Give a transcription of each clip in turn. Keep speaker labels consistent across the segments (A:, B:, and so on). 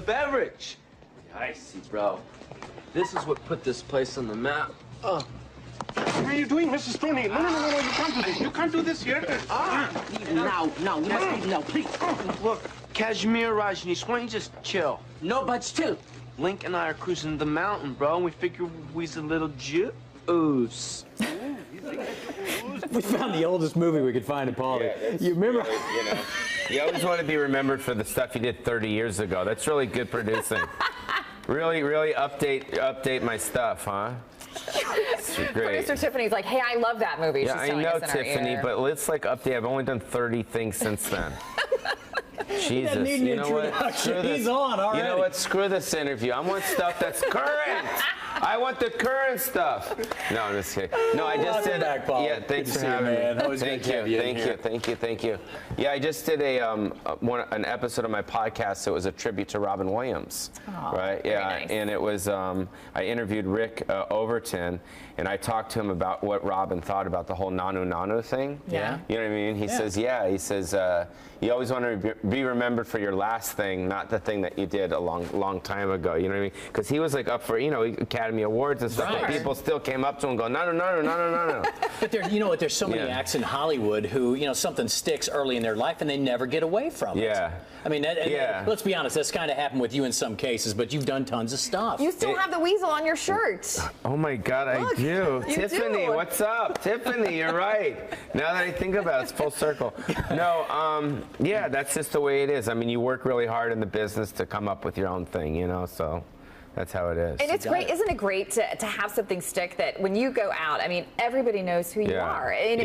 A: beverage. I see, bro. This is what put this place on the map.
B: What are you doing, Mrs. Stoney? No, you can't do this. You can't do this here.
C: Now, we must leave now, please.
A: Look, Kashmir, Rajneesh, why don't you just chill?
C: No, but still.
A: Link and I are cruising the mountain, bro, and we figure we's a little juice.
D: We found the oldest movie we could find of Pauly.
E: Yeah,
D: you remember?
E: You know, you always want to be remembered for the stuff you did 30 years ago. That's really good producing. Really update my stuff, huh? It's great.
F: Producer Tiffany's like, hey, I love that movie.
E: Yeah,
F: She's
E: I know,
F: us in our
E: Tiffany,
F: ear.
E: but let's like update. I've only done 30 things since then. Jesus, you know what? Screw this.
D: He's on already.
E: You know what? Screw this interview. I want stuff that's current. I want the current stuff. No, I'm just kidding. No, I just did.
D: Back, Paul.
E: Yeah, thanks
D: Good
E: for
D: to see you,
E: having
D: man.
E: me.
D: Always
E: Thank
D: good to have you in here.
E: Thank you. Yeah, I just did an episode of my podcast. It was a tribute to Robin Williams, right? Yeah,
F: nice.
E: And it was I interviewed Rick Overton, and I talked to him about what Robin thought about the whole Nanu Nanu thing.
F: Yeah.
E: You know what I mean? He says, He says, you always want to be remembered for your last thing, not the thing that you did a long time ago. You know what I mean? Because he was like up for, Academy Awards and stuff, but people still came up to him and go, no.
D: But there's so many acts in Hollywood who, something sticks early in their life and they never get away from it.
E: Yeah.
D: I mean, let's be honest, that's kind of happened with you in some cases, but you've done tons of stuff.
F: You still have the weasel on your shirt.
E: Oh my God, I do.
F: You
E: Tiffany,
F: do.
E: what's up? Tiffany, you're right. Now that I think about it, it's full circle. No, yeah, that's just the way it is. I mean, you work really hard in the business to come up with your own thing, so that's how it is.
F: And it's great, isn't it great to have something stick that when you go out, I mean, everybody knows who you are. And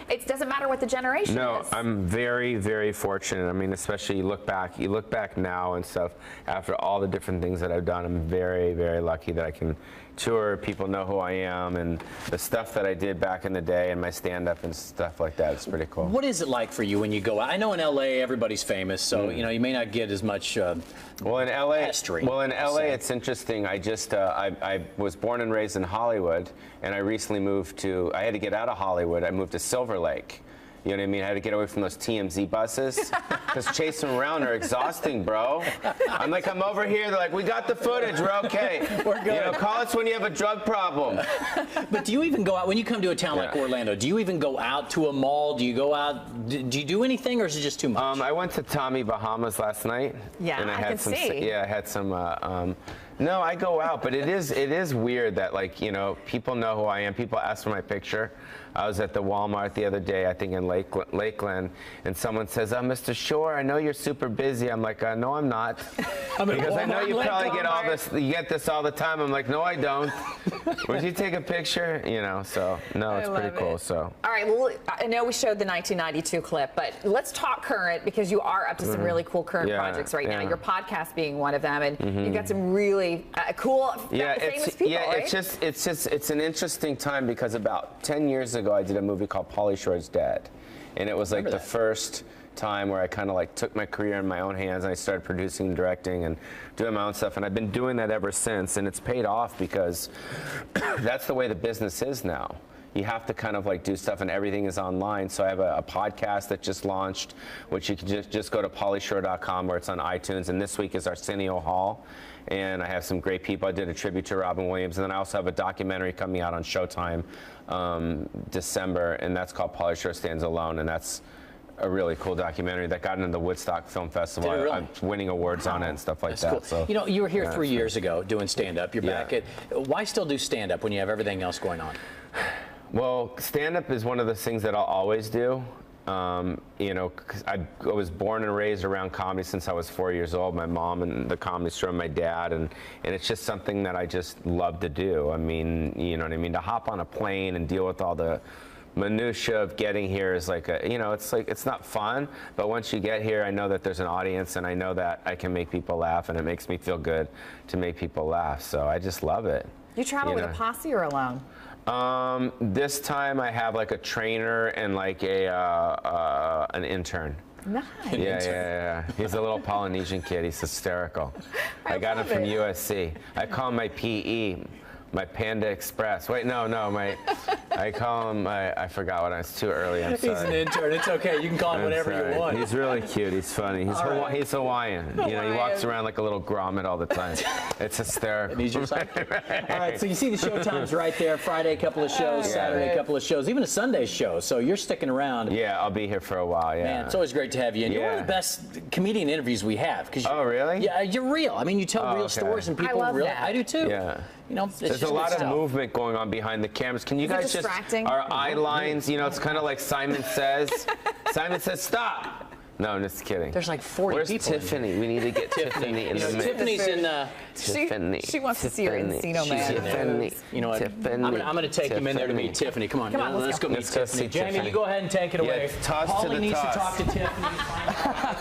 F: it doesn't matter what the generation is.
E: No, I'm very, very fortunate. I mean, especially you look back now and stuff, after all the different things that I've done, I'm very, very lucky that I can tour, people know who I am, and the stuff that I did back in the day and my stand-up and stuff like that. It's pretty cool.
D: What is it like for you when you go out? I know in LA everybody's famous, so you may not get as much
E: well in LA
D: pestering,
E: it's interesting. I just I was born and raised in Hollywood, and I recently moved to, I had to get out of Hollywood. I moved to Silver Lake. You know what I mean? I had to get away from those TMZ buses because chasing them around are exhausting, bro. I'm over here. They're like, we got the footage. We're okay.
D: We're good.
E: Call us when you have a drug problem.
D: But do you even go out when you come to a town like Orlando? Do you even go out to a mall? Do you go out? Do you do anything, or is it just too much?
E: I went to Tommy Bahamas last night.
F: Yeah,
E: and I
F: can
E: had some.
F: see.
E: Yeah, I had some. No, I go out, but it is weird that people know who I am. People ask for my picture. I was at the Walmart the other day, I think in Lakeland, and someone says, "Oh, Mr. Shore, I know you're super busy." I'm like, "No, I'm not," because I know you probably get all this. You get this all the time. I'm like, "No, I don't." Would you take a picture? So no, it's pretty cool. So.
F: All right. Well, I know we showed the 1992 clip, but let's talk current because you are up to some really cool current projects right now. Your podcast being one of them, and you've got some really cool, famous people.
E: Yeah,
F: right?
E: it's an interesting time because about 10 years ago, I did a movie called Pauly Shore's Dead, and it was like the first time where I kind of took my career in my own hands and I started producing and directing and doing my own stuff, and I've been doing that ever since, and it's paid off because that's the way the business is now. You have to kind of do stuff, and everything is online. So I have a podcast that just launched, which you can just go to paulyshore.com, where it's on iTunes. And this week is Arsenio Hall, and I have some great people. I did a tribute to Robin Williams, and then I also have a documentary coming out on Showtime December, and that's called Pauly Shore Stands Alone, and that's a really cool documentary that got into the Woodstock Film Festival.
D: Did it really?
E: I'm winning awards on it and stuff like
D: That's
E: that.
D: cool.
E: So
D: you were here 3 years ago doing stand-up. You're back at. Why still do stand-up when you have everything else going on?
E: Well, stand-up is one of those things that I'll always do. 'Cause I was born and raised around comedy since I was 4 years old. My mom and the Comedy Store, and my dad, and it's just something that I just love to do. I mean, you know what I mean? To hop on a plane and deal with all the minutia of getting here is it's not fun, but once you get here, I know that there's an audience, and I know that I can make people laugh, and it makes me feel good to make people laugh. So I just love it.
F: You travel with a posse or alone?
E: This time I have a trainer and an intern.
F: Nice.
E: Yeah. He's a little Polynesian kid. He's hysterical. I got him from USC. I call him my PE, my Panda Express. Wait, no, my I call him. I forgot what I was too early. I'm sorry.
D: He's an intern. It's okay. You can call him
E: I'm
D: whatever
E: sorry.
D: you want.
E: He's really cute. He's funny. He's Hawaiian. You know, he walks around like a little grommet all the time. It's hysterical.
D: And he's your sidekick. All right, so you see the show times right there. Friday, a couple of shows. Saturday, a couple of shows. Even a Sunday show. So you're sticking around.
E: Yeah, I'll be here for a while. Yeah.
D: Man, it's always great to have you. And you're one of the best comedian interviews we have.
E: Oh, really?
D: Yeah, you're real. I mean, you tell real stories and people
F: love
D: really.
F: that.
D: I do too.
E: Yeah.
D: You know,
E: there's a lot of movement going on behind the cameras. Can you guys just our eye lines? You know, it's kind of like Simon Says. Simon says, "Stop." No, I'm just kidding.
D: There's like 40
E: Where's
D: people.
E: Tiffany? We need to get Tiffany in the mix.
D: Tiffany's in.
E: Tiffany.
F: She wants to see your Encino Man.
E: Tiffany.
D: You know what?
E: Tiffany.
D: I'm going to take him in there to meet Tiffany. Come on,
F: Come on,
D: let's go meet
E: Let's go
D: Tiffany.
E: see
D: Jamie,
E: Tiffany.
D: you go ahead and take it away.
E: Yeah, toss to
D: Pauly
E: the
D: needs
E: toss.
D: to talk to Tiffany.